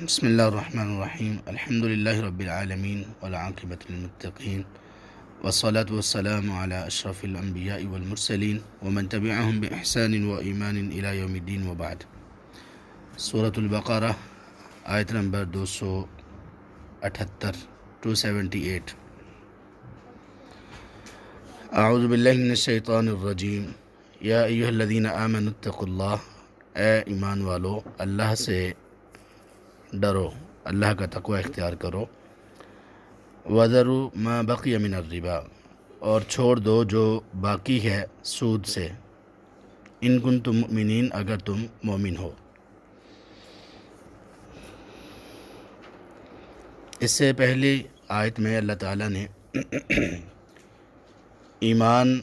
بسم اللہ الرحمن الرحیم الحمد للہ رب العالمین والعاقبۃ للمتقین والصلاة والسلام علی اشرف الانبیاء والمرسلین ومن تبعهم باحسان وایمان الی یوم الدین وبعد۔ سورۃ البقرہ آیت نمبر 278 278۔ اعوذ باللہ من الشیطان الرجیم، یا ایھا الذین آمنوا اتقوا اللہ، اے ایمان والو اللہ سے ڈرو، اللہ کا تقوی اختیار کرو۔ وَذَرُوا مَا بَقِيَ مِنَ الرِّبَا، اور چھوڑ دو جو باقی ہے سود سے، ان کنتم مؤمنین، اگر تم مومن ہو۔ اس سے پہلی آیت میں اللہ تعالیٰ نے ایمان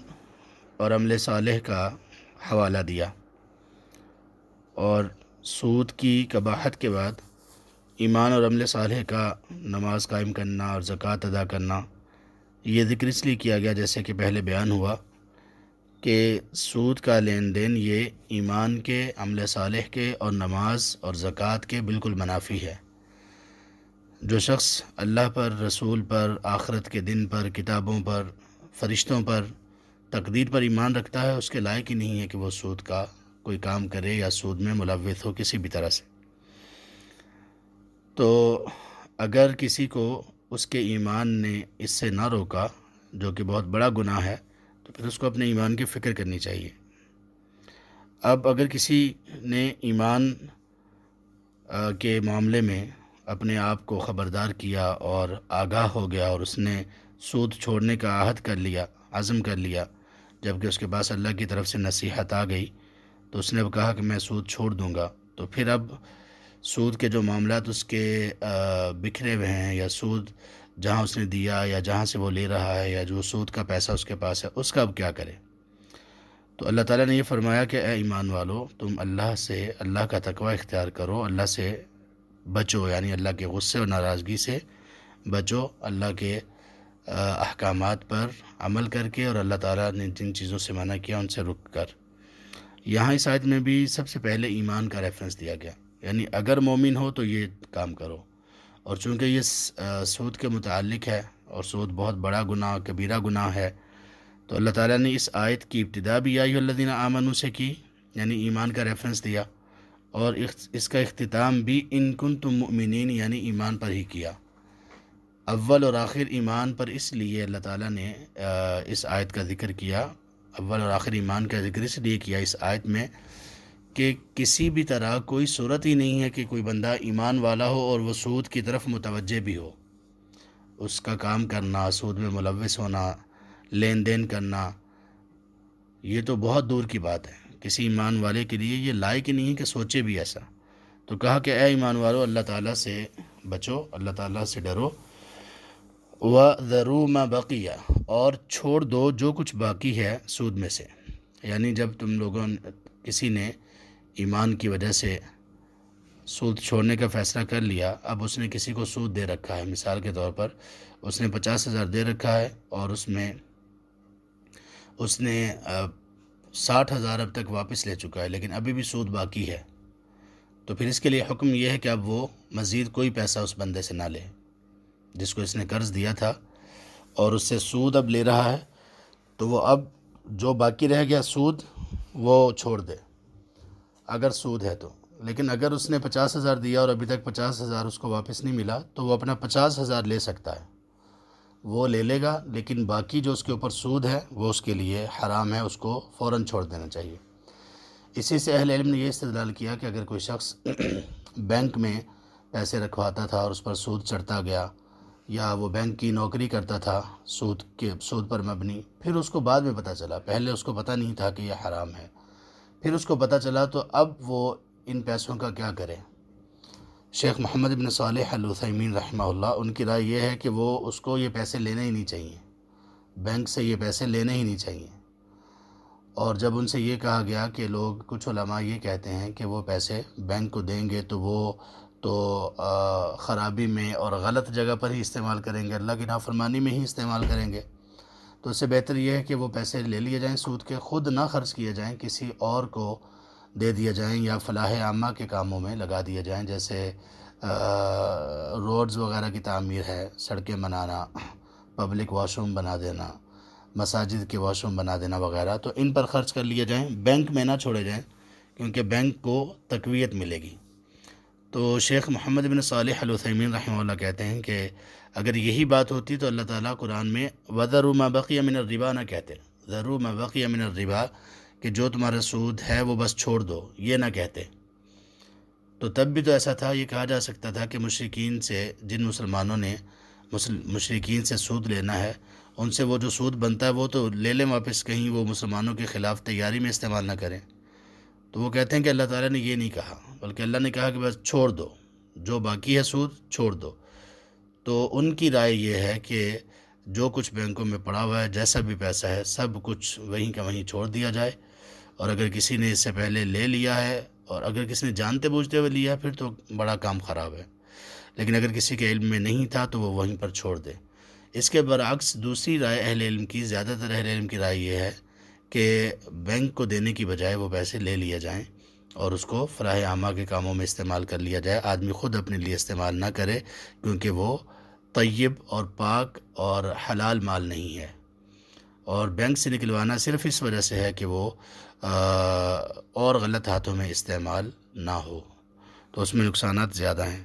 اور عمل صالح کا حوالہ دیا، اور سود کی قباحت کے بعد ایمان اور عمل صالح کا نماز قائم کرنا اور زکوٰۃ ادا کرنا، یہ ذکر اس لیے کیا گیا جیسے کہ پہلے بیان ہوا کہ سود کا لین دین یہ ایمان کے، عمل صالح کے اور نماز اور زکوٰۃ کے بالکل منافی ہے۔ جو شخص اللہ پر، رسول پر، آخرت کے دن پر، کتابوں پر، فرشتوں پر، تقدیر پر ایمان رکھتا ہے، اس کے لائق ہی نہیں ہے کہ وہ سود کا کوئی کام کرے یا سود میں ملوث ہو کسی بھی طرح سے۔ تو اگر کسی کو اس کے ایمان نے اس سے نہ روکا، جو کہ بہت بڑا گناہ ہے، تو پھر اس کو اپنے ایمان کی فکر کرنی چاہیے۔ اب اگر کسی نے ایمان کے معاملے میں اپنے آپ کو خبردار کیا اور آگاہ ہو گیا اور اس نے سود چھوڑنے کا عہد کر لیا، عزم کر لیا، جبکہ اس کے پاس اللہ کی طرف سے نصیحت آ گئی، تو اس نے کہا کہ میں سود چھوڑ دوں گا، تو پھر اب سود کے جو معاملات اس کے بکھرے ہوئے ہیں، یا سود جہاں اس نے دیا یا جہاں سے وہ لے رہا ہے، یا جو سود کا پیسہ اس کے پاس ہے، اس کا اب کیا کرے؟ تو اللہ تعالیٰ نے یہ فرمایا کہ اے ایمان والو، تم اللہ کا تقوی اختیار کرو، اللہ سے بچو، یعنی اللہ کے غصے اور ناراضگی سے بچو، اللہ کے احکامات پر عمل کر کے، اور اللہ تعالیٰ نے جن چیزوں سے منع کیا ان سے رک کر۔ یہاں اس آیت میں بھی سب سے پہلے ایمان کا ریفرنس دیا گیا، یعنی اگر مومن ہو تو یہ کام کرو، اور چونکہ یہ سود کے متعلق ہے اور سود بہت بڑا گناہ، کبیرہ گناہ ہے، تو اللہ تعالیٰ نے اس آیت کی ابتدا بھی یا ایھا الذین آمنوا سے کی، یعنی ایمان کا ریفرنس دیا، اور اس کا اختتام بھی ان کنتم مؤمنین، یعنی ایمان پر ہی کیا۔ اول اور آخر ایمان پر اس لیے اللہ تعالیٰ نے اس آیت کا ذکر کیا، اول اور آخر ایمان کا ذکر اس لیے کیا اس آیت میں کہ کسی بھی طرح کوئی صورت ہی نہیں ہے کہ کوئی بندہ ایمان والا ہو اور وہ سود کی طرف متوجہ بھی ہو۔ اس کا کام کرنا، سود میں ملوث ہونا، لین دین کرنا، یہ تو بہت دور کی بات ہے، کسی ایمان والے کے لیے یہ لائق ہی نہیں ہے کہ سوچے بھی ایسا۔ تو کہا کہ اے ایمان والو، اللہ تعالیٰ سے بچو، اللہ تعالیٰ سے ڈرو۔ وَذَرُوا مَا بَقِيَ، اور چھوڑ دو جو کچھ باقی ہے سود میں سے، یعنی جب تم لوگوں کسی نے ایمان کی وجہ سے سود چھوڑنے کا فیصلہ کر لیا، اب اس نے کسی کو سود دے رکھا ہے، مثال کے طور پر اس نے 50,000 دے رکھا ہے، اور اس نے 60,000 اب تک واپس لے چکا ہے، لیکن ابھی بھی سود باقی ہے، تو پھر اس کے لیے حکم یہ ہے کہ اب وہ مزید کوئی پیسہ اس بندے سے نہ لے جس کو اس نے قرض دیا تھا، اور اس سے سود اب لے رہا ہے، تو وہ اب جو باقی رہ گیا سود وہ چھوڑ دے اگر سود ہے تو۔ لیکن اگر اس نے 50,000 دیا اور ابھی تک 50,000 اس کو واپس نہیں ملا، تو وہ اپنا 50,000 لے سکتا ہے، وہ لے لے گا، لیکن باقی جو اس کے اوپر سود ہے وہ اس کے لیے حرام ہے، اس کو فوراً چھوڑ دینا چاہیے۔ اسی سے اہل علم نے یہ استدلال کیا کہ اگر کوئی شخص بینک میں پیسے رکھواتا تھا اور اس پر سود چڑھتا گیا، یا وہ بینک کی نوکری کرتا تھا سود پر مبنی، پھر اس کو بعد میں پتہ چلا، پہلے اس کو پتہ نہیں تھا کہ یہ حرام ہے، پھر اس کو پتہ چلا، تو اب وہ ان پیسوں کا کیا کرے؟ شیخ محمد بن صالح العثیمین رحمہ اللہ، ان کی رائے یہ ہے کہ وہ اس کو یہ پیسے لینے ہی نہیں چاہیے، بینک سے یہ پیسے لینے ہی نہیں چاہیے۔ اور جب ان سے یہ کہا گیا کہ کچھ علماء یہ کہتے ہیں کہ وہ پیسے بینک کو دیں گے تو وہ خرابی میں اور غلط جگہ پر ہی استعمال کریں گے، اللہ کی نافرمانی میں ہی استعمال کریں گے، تو اس سے بہتر یہ ہے کہ وہ پیسے لے لیے جائیں سود کے، خود نہ خرچ کیے جائیں، کسی اور کو دے دیا جائیں یا فلاح عامہ کے کاموں میں لگا دیا جائیں، جیسے روڈز وغیرہ کی تعمیر ہے، سڑکیں بنانا، پبلک واش روم بنا دینا، مساجد کے واش روم بنا دینا وغیرہ، تو ان پر خرچ کر لیا جائیں، بینک میں نہ چھوڑے جائیں، کیونکہ بینک کو تقویت ملے گی۔ تو شیخ محمد بن صالح العثیمین رحمہ اللہ کہتے ہیں کہ اگر یہی بات ہوتی تو اللہ تعالیٰ قرآن میں وَذَرُوا مَا بَقِيَ مِنَ الرِّبَا نہ کہتے، ذَرُوا مَا بَقِيَ مِنَ الرِّبَا کہ جو تمہارا سود ہے وہ بس چھوڑ دو، یہ نہ کہتے۔ تو تب بھی تو ایسا تھا، یہ کہا جا سکتا تھا کہ مشرکین سے، جن مسلمانوں نے مشرکین سے سود لینا ہے، ان سے وہ جو سود بنتا ہے وہ تو لے لیں واپس، کہیں وہ مسلمانوں کے خلاف تیاری میں استعمال نہ کریں۔ تو وہ کہتے ہیں کہ اللہ تعالیٰ نے یہ نہیں کہا، بلکہ اللہ نے کہا کہ بس چھوڑ دو، جو باقی ہے سود چھوڑ دو۔ تو ان کی رائے یہ ہے کہ جو کچھ بینکوں میں پڑا ہوا ہے، جیسا بھی پیسہ ہے، سب کچھ وہیں کا وہیں چھوڑ دیا جائے، اور اگر کسی نے اس سے پہلے لے لیا ہے اور اگر کسی نے جانتے بوجھتے ہوئے لیا پھر تو بڑا کام خراب ہے، لیکن اگر کسی کے علم میں نہیں تھا تو وہ وہیں پر چھوڑ دے۔ اس کے برعکس دوسری رائے اہل علم کی، زیادہ تر اہل علم کی رائے یہ ہے کہ بینک کو دینے کی بجائے وہ پیسے لے لیے جائیں اور اس کو فلاح عامہ کے کاموں میں استعمال کر لیا جائے، آدمی خود اپنے لیے استعمال نہ کرے، کیونکہ وہ طیب اور پاک اور حلال مال نہیں ہے، اور بینک سے نکلوانا صرف اس وجہ سے ہے کہ وہ اور غلط ہاتھوں میں استعمال نہ ہو، تو اس میں نقصانات زیادہ ہیں۔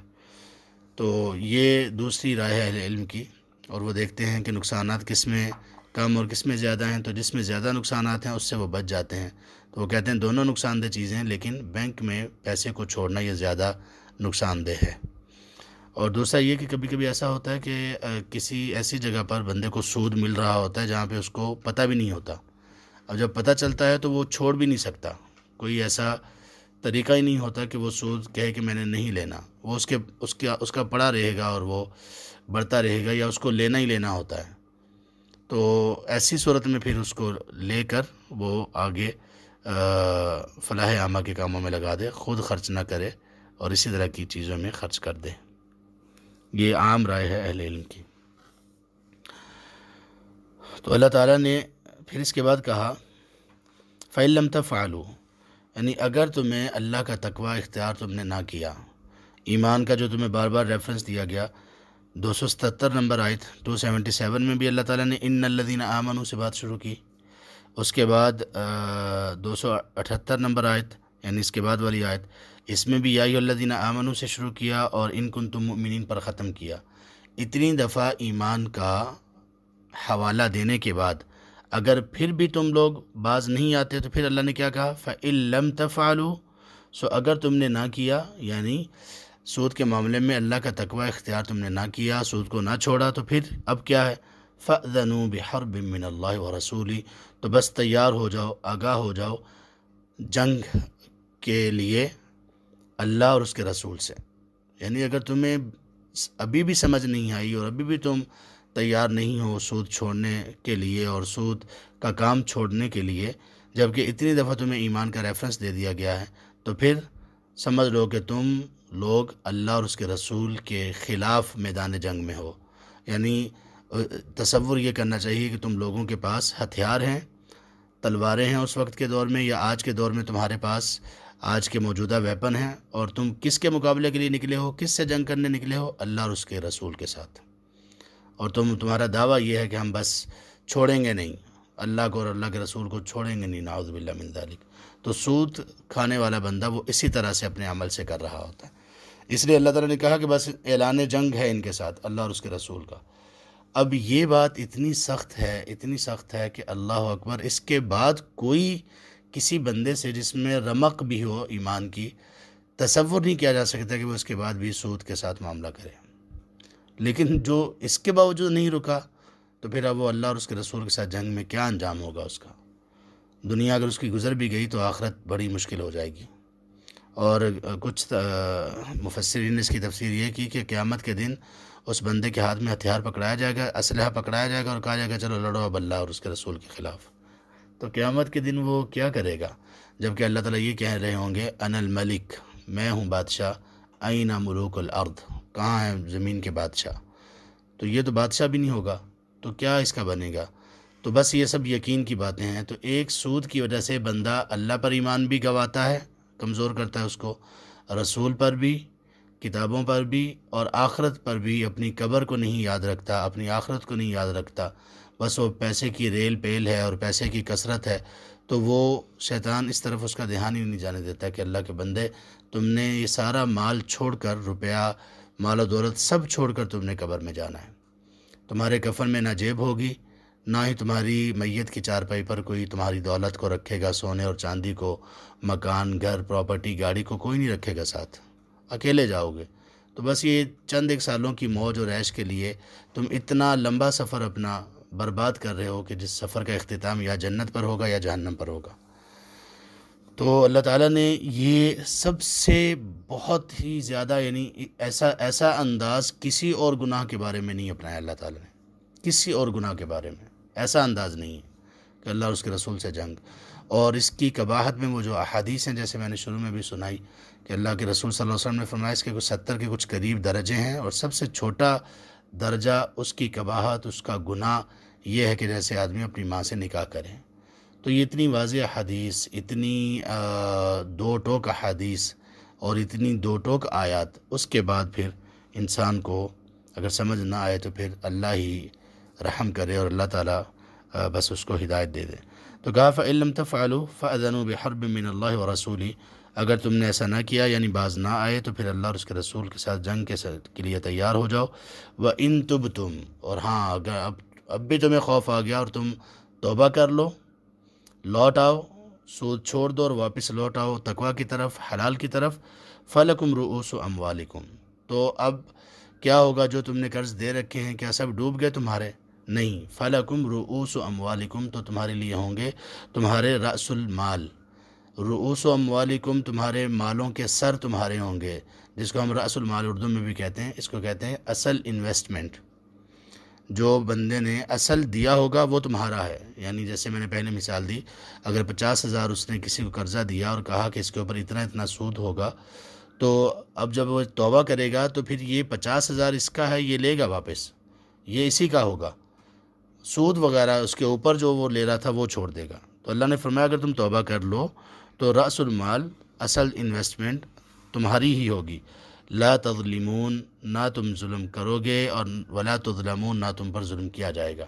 تو یہ دوسری رائے ہے اہل علم کی، اور وہ دیکھتے ہیں کہ نقصانات کس میں کم اور کس میں زیادہ ہیں، تو جس میں زیادہ نقصانات ہیں اس سے وہ بچ جاتے ہیں، تو وہ کہتے ہیں دونوں نقصان دہ چیزیں ہیں، لیکن بینک میں پیسے کو چھوڑنا یہ زیادہ نقصان دہ ہے۔ اور دوسرا یہ کہ کبھی کبھی ایسا ہوتا ہے کہ کسی ایسی جگہ پر بندے کو سود مل رہا ہوتا ہے جہاں پہ اس کو پتہ بھی نہیں ہوتا، اور جب پتہ چلتا ہے تو وہ چھوڑ بھی نہیں سکتا، کوئی ایسا طریقہ ہی نہیں ہوتا کہ وہ سود کہے کہ میں نے نہیں لینا، وہ اس کا پڑا رہے گا اور وہ بڑھتا رہے گا، یا اس کو لینا ہی لینا ہوتا ہے۔ تو ایسی صورت میں پھر اس کو لے کر وہ آگے فلاح عامہ کے کاموں میں لگا دے، خود خرچ نہ کرے اور اسی طرح کی چیزوں میں خرچ کر دے۔ یہ عام رائے ہے اہل علم کی۔ تو اللہ تعالیٰ نے پھر اس کے بعد کہا فَإِن لَّمْ تَفْعَلُوا، یعنی اگر تمہیں اللہ کا تقوی اختیار تم نے نہ کیا، ایمان کا جو تمہیں بار بار ریفرنس دیا گیا، 277 نمبر آیت 277 میں بھی اللہ تعالیٰ نے ان الذین آمنوا سے بات شروع کی، اس کے بعد 278 نمبر آیت یعنی اس کے بعد والی آیت، اس میں بھی یا ایھا الذین آمنوا سے شروع کیا اور ان کنتم مؤمنین پر ختم کیا۔ اتنی دفعہ ایمان کا حوالہ دینے کے بعد اگر پھر بھی تم لوگ باز نہیں آتے تو پھر اللہ نے کیا کہا فَإِن لَّمْ تَفْعَلُوا، سو اگر تم نے نہ کیا، یعنی سود کے معاملے میں اللہ کا تقوی اختیار تم نے نہ کیا، سود کو نہ چھوڑا، تو پھر اب کیا ہے فَأْذَنُوا بِحَرْبٍ مِّنَ اللَّهِ وَرَسُولِهِ، تو بس تیار ہو جاؤ، آگاہ ہو جاؤ جنگ کے لیے اللہ اور اس کے رسول سے۔ یعنی اگر تمہیں ابھی بھی سمجھ نہیں آئی اور ابھی بھی تم تیار نہیں ہو سود چھوڑنے کے لیے اور سود کا کام چھوڑنے کے لیے، جبکہ اتنی دفعہ تمہیں ایمان کا ریفرنس دے دیا گیا ہے، تو پھر سمجھ لو کہ تم لوگ اللہ اور اس کے رسول کے خلاف میدان جنگ میں ہو۔ یعنی تصور یہ کرنا چاہیے کہ تم لوگوں کے پاس ہتھیار ہیں، تلواریں ہیں اس وقت کے دور میں، یا آج کے دور میں تمہارے پاس آج کے موجودہ ویپن ہیں، اور تم کس کے مقابلے کے لیے نکلے ہو، کس سے جنگ کرنے نکلے ہو؟ اللہ اور اس کے رسول کے ساتھ۔ اور تمہارا دعویٰ یہ ہے کہ ہم بس چھوڑیں گے نہیں، اللہ کو اور اللہ کے رسول کو چھوڑیں گے نہیں، نعوذ باللہ من ذالک۔ تو سود کھانے والا بندہ وہ اسی طرح سے اپنے عمل سے کر رہا ہوتا ہے، اس لیے اللہ تعالیٰ نے کہا کہ بس اعلان جنگ ہے ان کے ساتھ، اللہ اور اس کے رسول کا۔ اب یہ بات اتنی سخت ہے کہ اللہ اکبر، اس کے بعد کوئی کسی بندے سے جس میں رمق بھی ہو ایمان کی، تصور نہیں کیا جا سکتا کہ وہ اس کے بعد بھی سود کے ساتھ معاملہ کرے، لیکن جو اس کے باوجود نہیں رکا تو پھر اب وہ اللہ اور اس کے رسول کے ساتھ جنگ میں کیا انجام ہوگا اس کا؟ دنیا اگر اس کی گزر بھی گئی تو آخرت بڑی مشکل ہو جائے گی۔ اور کچھ مفسرین نے اس کی تفسیر یہ کی کہ قیامت کے دن اس بندے کے ہاتھ میں ہتھیار پکڑایا جائے گا، اسلحہ پکڑایا جائے گا اور کہا جائے گا چلو لڑو اب اللہ اور اس کے رسول کے خلاف۔ تو قیامت کے دن وہ کیا کرے گا؟ جبکہ اللہ تعالیٰ یہ کہہ رہے ہوں گے انا الملک، میں ہوں بادشاہ، این ملوک الارض، کہاں ہے زمین کے بادشاہ؟ تو یہ تو بادشاہ بھی نہیں ہوگا، تو کیا اس کا بنے گا؟ تو بس یہ سب یقین کی باتیں ہیں۔ تو ایک سود کی وجہ سے بندہ اللہ پر ایمان بھی گواتا ہے کمزور کرتا ہے اس کو، رسول پر بھی، کتابوں پر بھی، اور آخرت پر بھی. اپنی قبر کو نہیں یاد رکھتا، اپنی آخرت کو نہیں یاد رکھتا، بس وہ پیسے کی ریل پیل ہے اور پیسے کی کثرت ہے، تو وہ شیطان اس طرف اس کا دھیان ہی نہیں جانے دیتا کہ اللہ کے بندے تم نے یہ سارا مال چھوڑ کر، روپیہ، مال و دولت سب چھوڑ کر تم نے قبر میں جانا ہے. تمہارے کفن میں نہ جیب ہوگی، نہ ہی تمہاری میت کی چارپائی پر کوئی تمہاری دولت کو رکھے گا، سونے اور چاندی کو، مکان، گھر، پراپرٹی، گاڑی کو کوئی نہیں رکھے گا ساتھ، اکیلے جاؤ گے. تو بس یہ چند ایک سالوں کی موج اور عیش کے لیے تم اتنا لمبا سفر اپنا برباد کر رہے ہو کہ جس سفر کا اختتام یا جنت پر ہوگا یا جہنم پر ہوگا. تو اللہ تعالیٰ نے یہ سب سے بہت ہی زیادہ، یعنی ایسا انداز کسی اور گناہ کے بارے میں نہیں اپنایا. اللہ تعالیٰ نے کسی اور گناہ کے بارے میں ایسا انداز نہیں ہے کہ اللہ اور اس کے رسول سے جنگ. اور اس کی قباحت میں وہ جو احادیث ہیں، جیسے میں نے شروع میں بھی سنائی کہ اللہ کے رسول صلی اللہ علیہ وسلم نے فرمایا اس کے کچھ 70 کے کچھ قریب درجے ہیں، اور سب سے چھوٹا درجہ اس کی قباحت، اس کا گناہ یہ ہے کہ جیسے آدمی اپنی ماں سے نکاح کرے. تو یہ اتنی واضح حدیث، اتنی دو ٹوک حدیث اور اتنی دو ٹوک آیات، اس کے بعد پھر انسان کو اگر سمجھ نہ آئے تو پھر اللہ ہی رحم کرے اور اللہ تعالیٰ بس اس کو ہدایت دے دے. تو کہا فَإِن لَمْ تَفْعَلُوا فَأَذَنُوا بِحَرْبٍ مِّنَ اللَّهِ وَرَسُولِهِ، اگر تم نے ایسا نہ کیا یعنی باز نہ آئے تو پھر اللہ اور اس کے رسول کے ساتھ جنگ کے لیے تیار ہو جاؤ. وَإِن تُبْتُمْ، اور ہاں اگر اب بھی تمہیں خوف آ گیا اور تم توبہ کر لو، لوٹ آؤ، سود چھوڑ دو اور واپس لوٹ آؤ تقویٰ کی طرف، حلال کی طرف. فَلَكُمْ رُؤُوسُ أَمْوَالِكُمْ، تو اب کیا ہوگا؟ جو تم نے قرض دے رکھے ہیں کیا سب ڈوب گئے تمہارے؟ نہیں. فَلَكُمْ رُؤُوسُ أَمْوَالِكُمْ، تو تمہارے لیے ہوں گے تمہارے رأس المال. رؤوس اموالکم، تمہارے مالوں کے سر تمہارے ہوں گے، جس کو ہم رأس المال اردو میں بھی کہتے ہیں. اس کو کہتے ہیں اصل انویسٹمنٹ. جو بندے نے اصل دیا ہوگا وہ تمہارا ہے. یعنی جیسے میں نے پہلے مثال دی، اگر 50,000 اس نے کسی کو قرضہ دیا اور کہا کہ اس کے اوپر اتنا سود ہوگا، تو اب جب وہ توبہ کرے گا تو پھر یہ 50,000 اس کا ہے، یہ لے گا واپس، یہ اسی کا ہوگا. سود وغیرہ اس کے اوپر جو وہ لے رہا تھا وہ چھوڑ دے گا. تو اللہ نے فرمایا اگر تم توبہ کر لو تو رأس المال، اصل انویسٹمنٹ تمہاری ہی ہوگی. لا تظلمون، نہ تم ظلم کرو گے، اور ولا تظلمون، نہ تم پر ظلم کیا جائے گا.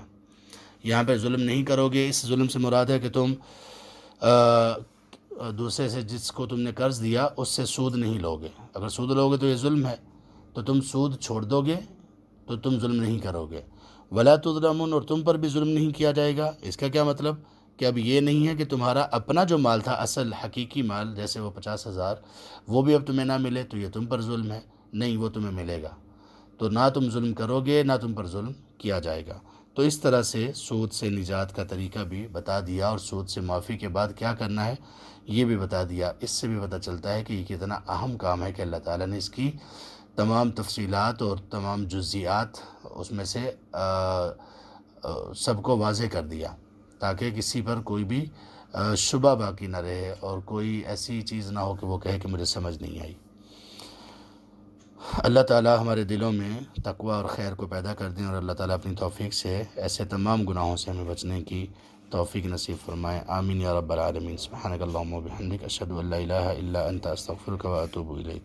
یہاں پہ ظلم نہیں کرو گے، اس ظلم سے مراد ہے کہ تم دوسرے سے، جس کو تم نے قرض دیا اس سے سود نہیں لو گے. اگر سود لو گے تو یہ ظلم ہے، تو تم سود چھوڑ دو گے تو تم ظلم نہیں کرو گے. ولا تظلمون، اور تم پر بھی ظلم نہیں کیا جائے گا. اس کا کیا مطلب؟ کہ اب یہ نہیں ہے کہ تمہارا اپنا جو مال تھا، اصل حقیقی مال، جیسے وہ 50,000، وہ بھی اب تمہیں نہ ملے تو یہ تم پر ظلم ہے. نہیں، وہ تمہیں ملے گا. تو نہ تم ظلم کرو گے، نہ تم پر ظلم کیا جائے گا. تو اس طرح سے سود سے نجات کا طریقہ بھی بتا دیا، اور سود سے معافی کے بعد کیا کرنا ہے یہ بھی بتا دیا. اس سے بھی پتہ چلتا ہے کہ یہ کتنا اہم کام ہے کہ اللہ تعالیٰ نے اس کی تمام تفصیلات اور تمام جزئیات اس میں سے سب کو واضح کر دیا، تاکہ کسی پر کوئی بھی شبہ باقی نہ رہے اور کوئی ایسی چیز نہ ہو کہ وہ کہے کہ مجھے سمجھ نہیں آئی. اللہ تعالیٰ ہمارے دلوں میں تقوی اور خیر کو پیدا کر دیں، اور اللہ تعالیٰ اپنی توفیق سے ایسے تمام گناہوں سے ہمیں بچنے کی توفیق نصیب فرمائے. آمین یا رب العالمین. سبحانک اللہم و بحمدک، اشہد ان لا الہ الا انت، استغفرک و اتوب الیک.